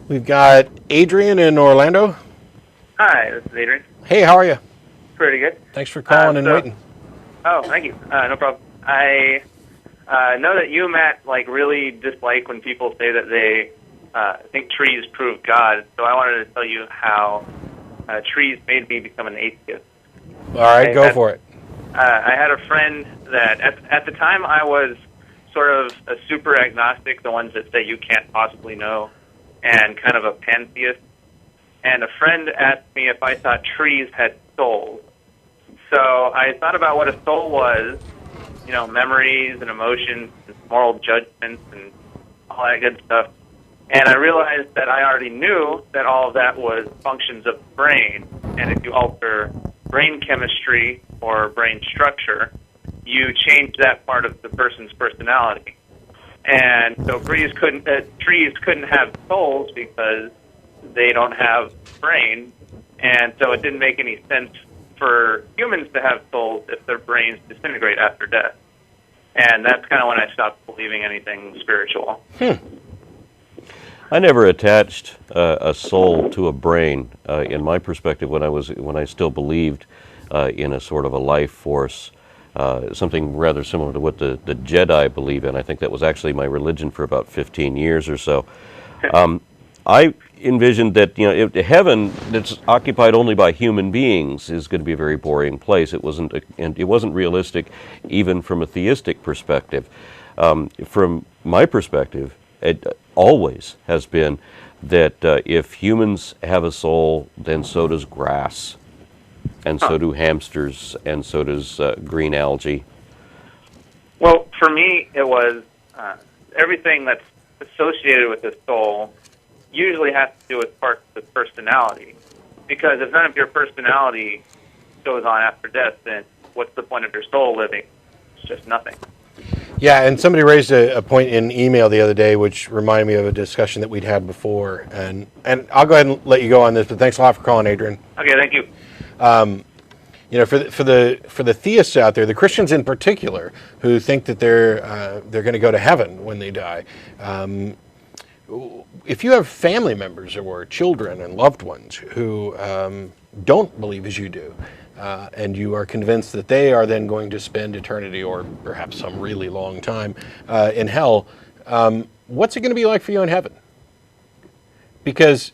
We've got Adrian in Orlando. Hi, this is Adrian. Hey, how are you? Pretty good. Thanks for calling and waiting. Oh, thank you. No problem. I know that you, Matt, really dislike when people say that they think trees prove God. So I wanted to tell you how trees made me become an atheist. All right, go for it. I had a friend that at the time I was sort of a super agnostic, the ones that say you can't possibly know, and kind of a pantheist. And a friend asked me if I thought trees had souls. So I thought about what a soul was, memories and emotions and moral judgments and all that good stuff. And I realized that I already knew that all of that was functions of the brain. And if you alter brain chemistry or brain structure, you change that part of the person's personality. And so trees couldn't have souls because they don't have brain, and so it didn't make any sense for humans to have souls if their brains disintegrate after death. And that's kind of when I stopped believing anything spiritual. I never attached a soul to a brain. In my perspective, when I still believed in a sort of a life force, something rather similar to what the Jedi believe in. I think that was actually my religion for about 15 years or so. I envisioned that heaven that's occupied only by human beings is going to be a very boring place. It wasn't realistic, even from a theistic perspective. From my perspective, it always has been that if humans have a soul, then so does grass, and so do hamsters, and so does green algae. Well, for me, it was everything that's associated with the soul usually has to do with parts of the personality. Because if none of your personality goes on after death, then what's the point of your soul living? It's just nothing. Yeah, and somebody raised a point in email the other day, which reminded me of a discussion that we'd had before. And I'll go ahead and let you go on this, but thanks a lot for calling, Adrian. Okay, thank you. For the theists out there, the Christians in particular, who think that they're going to go to heaven when they die. If you have family members or children and loved ones who don't believe as you do, and you are convinced that they are then going to spend eternity or perhaps some really long time in hell, what's it going to be like for you in heaven? Because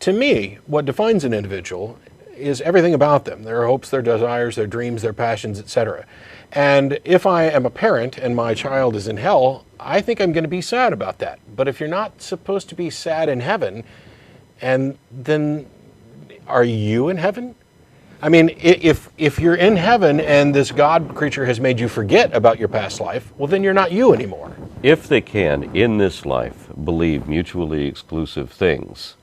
to me, what defines an individual is everything about them, their hopes, their desires, their dreams, their passions, etc. And if I am a parent and my child is in hell, I think I'm going to be sad about that. But if you're not supposed to be sad in heaven, and then are you in heaven? I mean, if you're in heaven and this God creature has made you forget about your past life, well, then you're not you anymore. If they can, in this life, believe mutually exclusive things,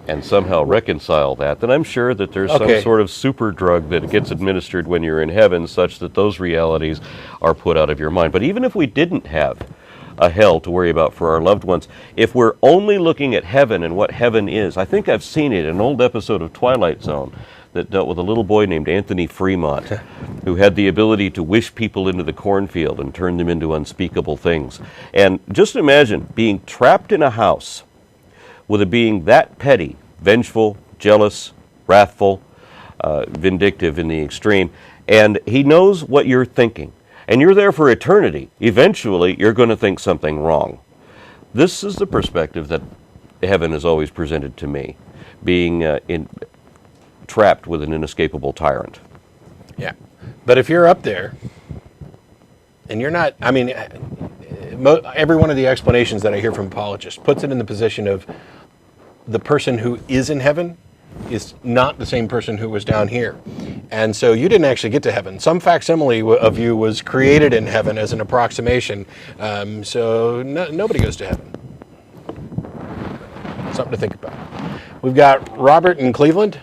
and somehow reconcile that, then I'm sure that there's some sort of super drug that gets administered when you're in heaven such that those realities are put out of your mind. But even if we didn't have a hell to worry about for our loved ones, if we're only looking at heaven and what heaven is, I think I've seen it in an old episode of Twilight Zone that dealt with a little boy named Anthony Fremont who had the ability to wish people into the cornfield and turn them into unspeakable things. And just imagine being trapped in a house with a being that petty, vengeful, jealous, wrathful, vindictive in the extreme, and he knows what you're thinking. And you're there for eternity. Eventually, you're going to think something wrong. This is the perspective that heaven has always presented to me, being trapped with an inescapable tyrant. Yeah. But if you're up there, and you're not, I mean, every one of the explanations that I hear from apologists puts it in the position of the person who is in heaven is not the same person who was down here. And so you didn't actually get to heaven. Some facsimile of you was created in heaven as an approximation. So nobody goes to heaven. Something to think about. We've got Robert in Cleveland.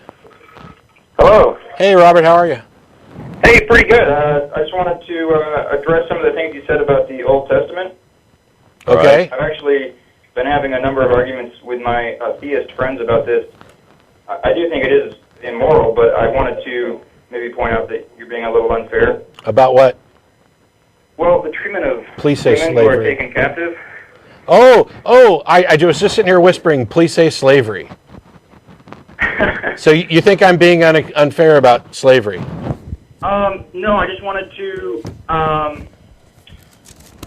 Hello. Hey, Robert, how are you? Hey, pretty good. I just wanted to address some of the things you said about the Old Testament. Okay. I've actually been having a number of arguments with my theist friends about this. I do think it is immoral, but I wanted to maybe point out that you're being a little unfair. About what? Well, the treatment of Please say women who are slavery. taken captive. I was just sitting here whispering, please say slavery. So you think I'm being unfair about slavery? No, I just wanted to,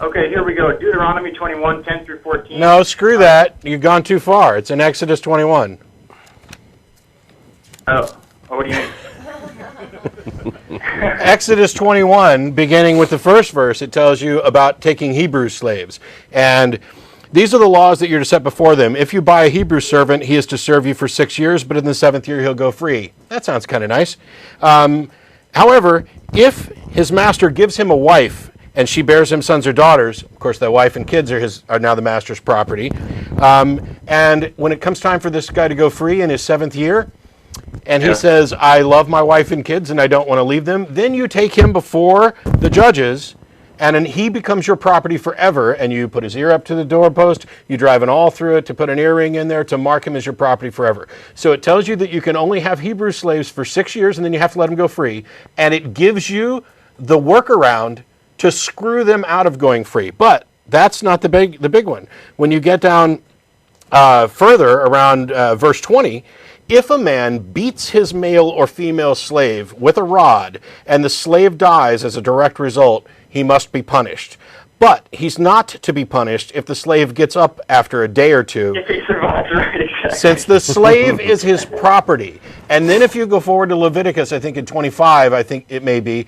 okay, here we go. Deuteronomy 21, 10 through 14. No, screw that. You've gone too far. It's in Exodus 21. Oh, what do you mean? Exodus 21, beginning with the first verse, it tells you about taking Hebrew slaves. And these are the laws that you're to set before them. If you buy a Hebrew servant, he is to serve you for 6 years, but in the 7th year he'll go free. That sounds kind of nice. However, if his master gives him a wife and she bears him sons or daughters, of course that wife and kids are now the master's property. And when it comes time for this guy to go free in his 7th year, and he says, I love my wife and kids and I don't want to leave them, then you take him before the judges, and then he becomes your property forever, and you put his ear up to the doorpost, you drive an awl through it to put an earring in there to mark him as your property forever. So it tells you that you can only have Hebrew slaves for 6 years and then you have to let them go free, and it gives you the workaround to screw them out of going free. But that's not the big one. When you get down further around verse 20, if a man beats his male or female slave with a rod and the slave dies as a direct result, he must be punished. But he's not to be punished if the slave gets up after a day or two. If he survives, right, exactly. Since the slave is his property. And then if you go forward to Leviticus, I think in 25, I think it may be,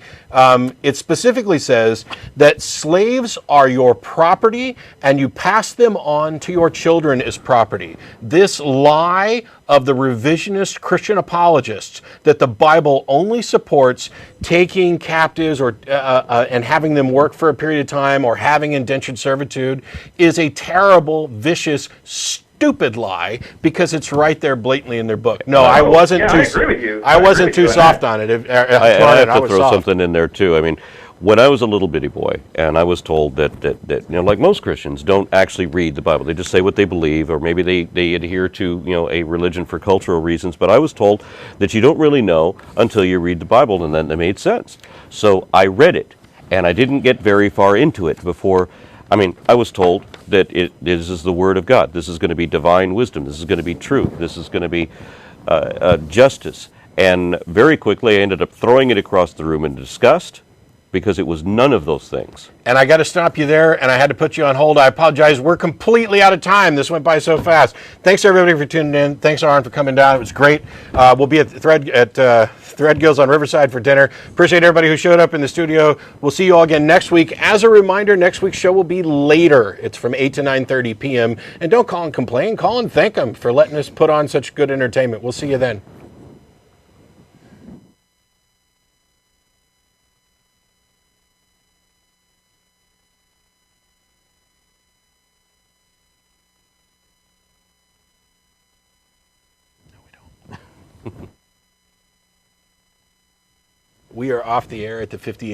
it specifically says that slaves are your property and you pass them on to your children as property. This lie of the revisionist Christian apologists that the Bible only supports taking captives or and having them work for a period of time or having indentured servitude is a terrible, vicious, stupid lie, because it's right there blatantly in their book. No, I wasn't too. I agree with you. I wasn't too soft on it. I have to throw something in there too. I mean, when I was a little bitty boy, and I was told that like most Christians, don't actually read the Bible. They just say what they believe, or maybe they adhere to a religion for cultural reasons. But I was told that you don't really know until you read the Bible, and then it made sense. So I read it, and I didn't get very far into it before. I mean, I was told that this is the Word of God. This is going to be divine wisdom. This is going to be truth. This is going to be justice. And very quickly, I ended up throwing it across the room in disgust, because it was none of those things. And I got to stop you there, and I had to put you on hold. I apologize. We're completely out of time. This went by so fast. Thanks, everybody, for tuning in. Thanks, Aaron, for coming down. It was great. We'll be at Threadgills on Riverside for dinner. Appreciate everybody who showed up in the studio. We'll see you all again next week. As a reminder, next week's show will be later. It's from 8 to 9:30 p.m. And don't call and complain. Call and thank them for letting us put on such good entertainment. We'll see you then. We are off the air at the 58.